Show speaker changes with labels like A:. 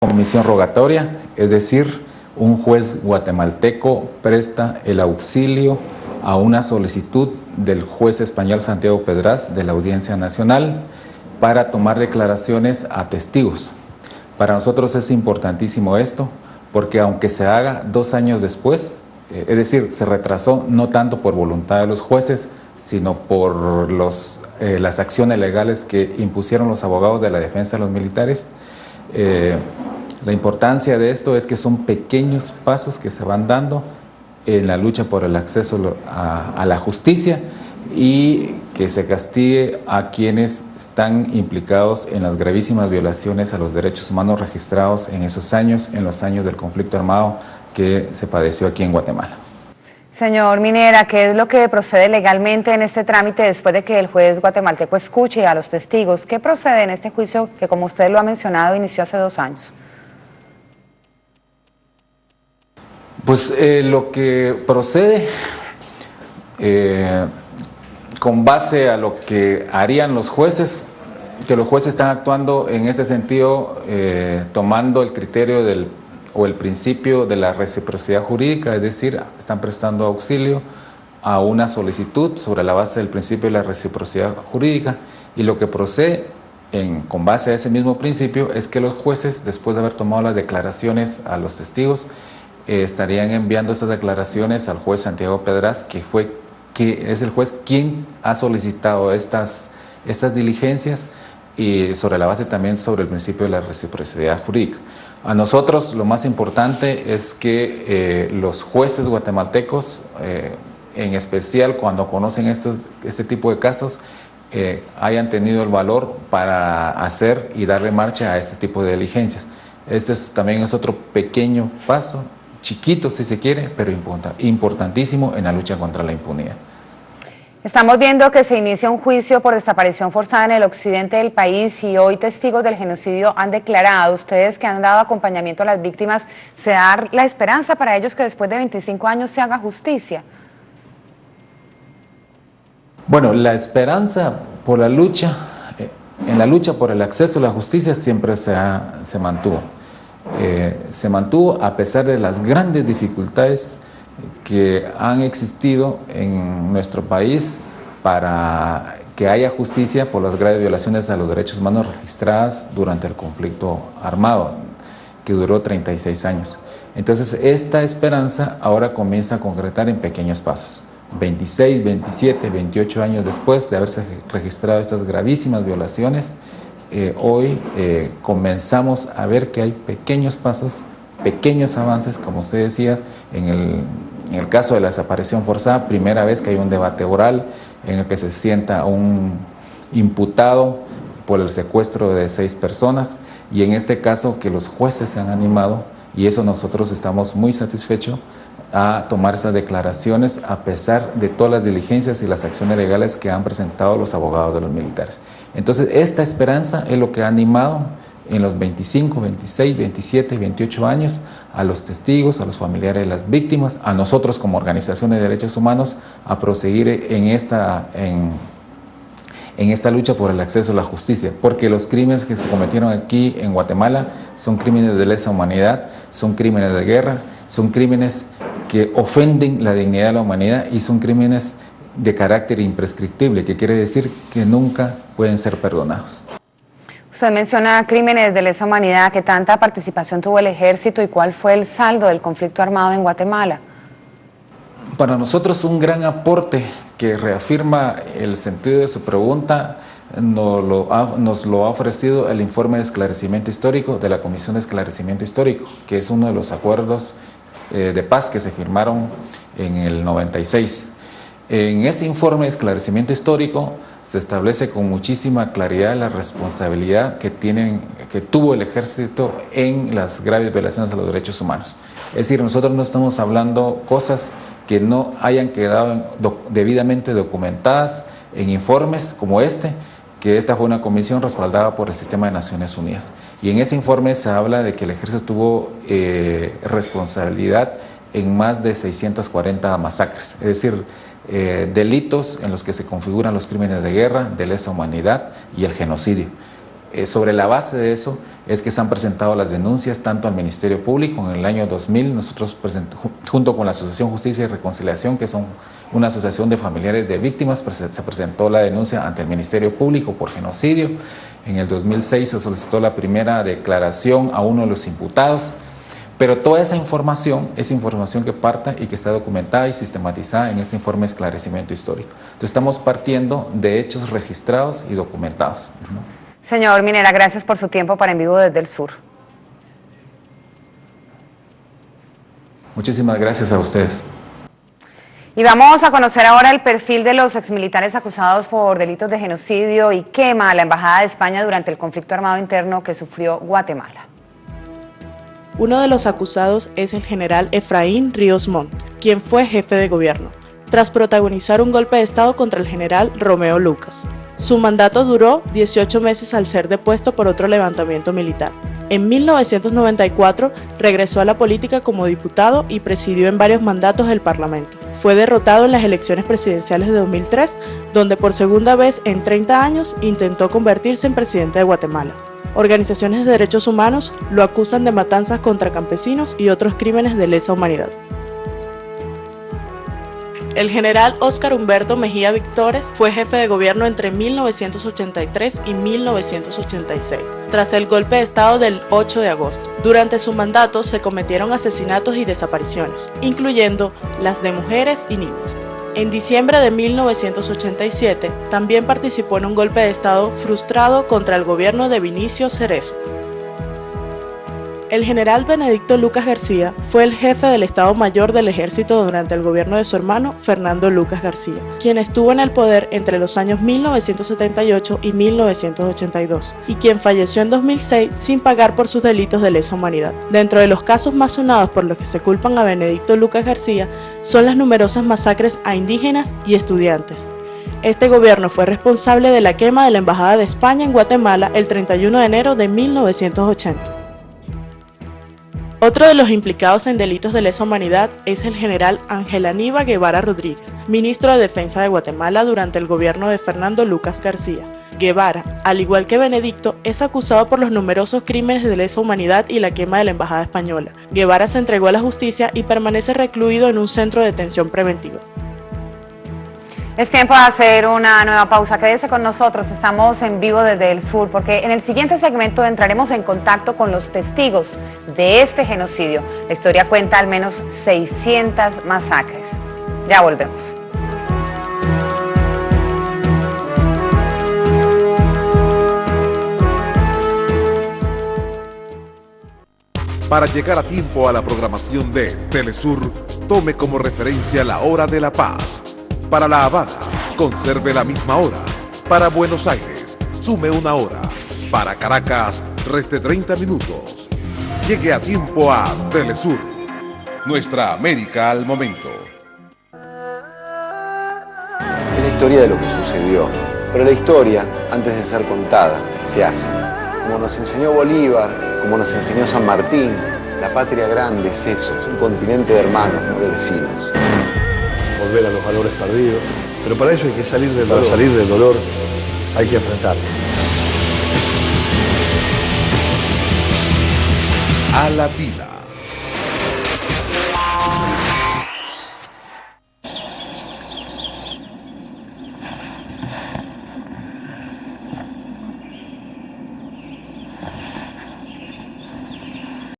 A: Comisión rogatoria, es decir, un juez guatemalteco presta el auxilio a una solicitud del juez español Santiago Pedraz de la Audiencia Nacional para tomar declaraciones a testigos. Para nosotros es importantísimo esto, porque aunque se haga 2 años después, es decir, se retrasó no tanto por voluntad de los jueces, sino por las acciones legales que impusieron los abogados de la defensa de los militares. La importancia de esto es que son pequeños pasos que se van dando en la lucha por el acceso a la justicia y que se castigue a quienes están implicados en las gravísimas violaciones a los derechos humanos registrados en esos años, en los años del conflicto armado que se padeció aquí en Guatemala.
B: Señor Minera, ¿qué es lo que procede legalmente en este trámite después de que el juez guatemalteco escuche a los testigos? ¿Qué procede en este juicio que, como usted lo ha mencionado, inició hace 2 años?
A: Pues lo que procede, con base a lo que harían los jueces, que los jueces están actuando en ese sentido, tomando el criterio o el principio de la reciprocidad jurídica, es decir, están prestando auxilio a una solicitud sobre la base del principio de la reciprocidad jurídica, y lo que procede con base a ese mismo principio es que los jueces, después de haber tomado las declaraciones a los testigos, estarían enviando esas declaraciones al juez Santiago Pedraz, que es el juez quien ha solicitado estas diligencias, y sobre la base también sobre el principio de la reciprocidad jurídica. A nosotros lo más importante es que los jueces guatemaltecos, en especial cuando conocen este tipo de casos, hayan tenido el valor para hacer y darle marcha a este tipo de diligencias. Este también es otro pequeño paso, chiquito si se quiere, pero importantísimo en la lucha contra la impunidad.
B: Estamos viendo que se inicia un juicio por desaparición forzada en el occidente del país y hoy testigos del genocidio han declarado. Ustedes que han dado acompañamiento a las víctimas, ¿se da la esperanza para ellos que después de 25 años se haga justicia?
A: Bueno, la esperanza por la lucha, en la lucha por el acceso a la justicia siempre se mantuvo. Se mantuvo a pesar de las grandes dificultades que han existido en nuestro país para que haya justicia por las graves violaciones a los derechos humanos registradas durante el conflicto armado, que duró 36 años. Entonces, esta esperanza ahora comienza a concretar en pequeños pasos. 26, 27, 28 años después de haberse registrado estas gravísimas violaciones, hoy comenzamos a ver que hay pequeños pasos, pequeños avances, como usted decía, en el caso de la desaparición forzada, primera vez que hay un debate oral en el que se sienta un imputado por el secuestro de 6 personas, y en este caso que los jueces se han animado, y eso nosotros estamos muy satisfechos a tomar esas declaraciones a pesar de todas las diligencias y las acciones legales que han presentado los abogados de los militares. Entonces, esta esperanza es lo que ha animado en los 25, 26, 27 y 28 años a los testigos, a los familiares de las víctimas, a nosotros como organizaciones de derechos humanos, a proseguir en esta lucha por el acceso a la justicia, porque los crímenes que se cometieron aquí en Guatemala son crímenes de lesa humanidad, son crímenes de guerra, son crímenes que ofenden la dignidad de la humanidad y son crímenes de carácter imprescriptible, que quiere decir que nunca pueden ser perdonados.
B: Usted menciona crímenes de lesa humanidad. ¿Qué tanta participación tuvo el ejército y cuál fue el saldo del conflicto armado en Guatemala?
A: Para nosotros un gran aporte que reafirma el sentido de su pregunta nos lo ha ofrecido el informe de esclarecimiento histórico de la Comisión de Esclarecimiento Histórico, que es uno de los acuerdos de paz que se firmaron en el 96. En ese informe de esclarecimiento histórico se establece con muchísima claridad la responsabilidad que tuvo el ejército en las graves violaciones a los derechos humanos. Es decir, nosotros no estamos hablando cosas que no hayan quedado debidamente documentadas en informes como que esta fue una comisión respaldada por el Sistema de Naciones Unidas. Y en ese informe se habla de que el ejército tuvo responsabilidad en más de 640 masacres, es decir, delitos en los que se configuran los crímenes de guerra, de lesa humanidad y el genocidio. Sobre la base de eso es que se han presentado las denuncias tanto al Ministerio Público. En el año 2000 nosotros junto con la Asociación Justicia y Reconciliación, que son una asociación de familiares de víctimas, se presentó la denuncia ante el Ministerio Público por genocidio. En el 2006 se solicitó la primera declaración a uno de los imputados, pero toda esa información es información que parta y que está documentada y sistematizada en este informe de esclarecimiento histórico. Entonces estamos partiendo de hechos registrados y documentados.
B: Señor Minera, gracias por su tiempo para En Vivo desde el Sur.
A: Muchísimas gracias a ustedes.
B: Y vamos a conocer ahora el perfil de los exmilitares acusados por delitos de genocidio y quema a la Embajada de España durante el conflicto armado interno que sufrió Guatemala.
C: Uno de los acusados es el general Efraín Ríos Montt, quien fue jefe de gobierno, tras protagonizar un golpe de Estado contra el general Romeo Lucas. Su mandato duró 18 meses al ser depuesto por otro levantamiento militar. En 1994 regresó a la política como diputado y presidió en varios mandatos el Parlamento. Fue derrotado en las elecciones presidenciales de 2003, donde por segunda vez en 30 años intentó convertirse en presidente de Guatemala. Organizaciones de derechos humanos lo acusan de matanzas contra campesinos y otros crímenes de lesa humanidad. El general Óscar Humberto Mejía Victores fue jefe de gobierno entre 1983 y 1986, tras el golpe de Estado del 8 de agosto. Durante su mandato se cometieron asesinatos y desapariciones, incluyendo las de mujeres y niños. En diciembre de 1987 también participó en un golpe de Estado frustrado contra el gobierno de Vinicio Cerezo. El general Benedicto Lucas García fue el jefe del Estado Mayor del Ejército durante el gobierno de su hermano Fernando Lucas García, quien estuvo en el poder entre los años 1978 y 1982, y quien falleció en 2006 sin pagar por sus delitos de lesa humanidad. Dentro de los casos más sonados por los que se culpan a Benedicto Lucas García son las numerosas masacres a indígenas y estudiantes. Este gobierno fue responsable de la quema de la Embajada de España en Guatemala el 31 de enero de 1980. Otro de los implicados en delitos de lesa humanidad es el general Ángel Aníbal Guevara Rodríguez, ministro de Defensa de Guatemala durante el gobierno de Fernando Lucas García. Guevara, al igual que Benedicto, es acusado por los numerosos crímenes de lesa humanidad y la quema de la embajada española. Guevara se entregó a la justicia y permanece recluido en un centro de detención preventiva.
B: Es tiempo de hacer una nueva pausa. Quédese con nosotros, estamos en vivo desde el sur, porque en el siguiente segmento entraremos en contacto con los testigos de este genocidio. La historia cuenta al menos 600 masacres. Ya volvemos.
D: Para llegar a tiempo a la programación de Telesur, tome como referencia la hora de La Paz. Para La Habana, conserve la misma hora. Para Buenos Aires, sume una hora. Para Caracas, reste 30 minutos. Llegue a tiempo a Telesur. Nuestra América al momento.
E: Es la historia de lo que sucedió, pero la historia, antes de ser contada, se hace. Como nos enseñó Bolívar, como nos enseñó San Martín, la patria grande es eso, es un continente de hermanos, no de vecinos.
F: Volver a los valores perdidos, pero para eso hay que salir del dolor. Para salir del dolor hay que enfrentarlo.
D: A la fila.